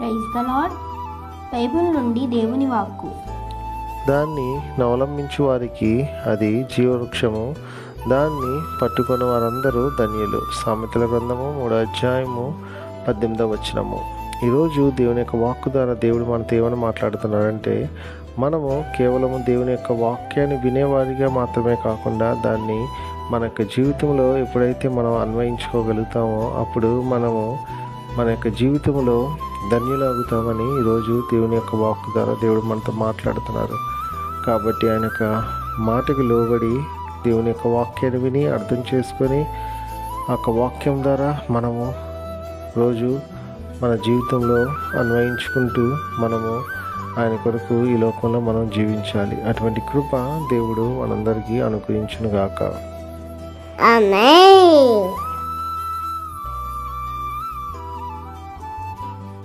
Praise the lord. Bible నుండి దేవుని వాక్కు. దాన్ని అవలంబించు వారికి అది జీవవృక్షము, దాన్ని పట్టుకొని వారందరూ ధన్యులు. సామెతల గ్రంథము 3:18. ఈరోజు దేవుని యొక్క వాక్కు ద్వారా దేవుడు మనతో ఏమని మాట్లాడుతున్నాడంటే, మనము కేవలము దేవుని యొక్క వాక్యాన్ని వినేవారిగా మాత్రమే కాకుండా దాన్ని మన యొక్క జీవితంలో ఎప్పుడైతే మనం అన్వయించుకోగలుగుతామో అప్పుడు మనము మన యొక్క జీవితంలో ధన్యులవుతామని ఈరోజు దేవుని యొక్క వాక్కు ద్వారా దేవుడు మనతో మాట్లాడుతున్నారు. కాబట్టి ఆయన యొక్క మాటకి లోబడి దేవుని యొక్క వాక్యాన్ని విని అర్థం చేసుకొని ఆ యొక్క వాక్యం ద్వారా మనము రోజు మన జీవితంలో అన్వయించుకుంటూ మనము ఆయన కొరకు ఈ లోకంలో మనం జీవించాలి. అటువంటి కృప దేవుడు మనందరికీ అనుగ్రహించునుగాక. ఆమేన్.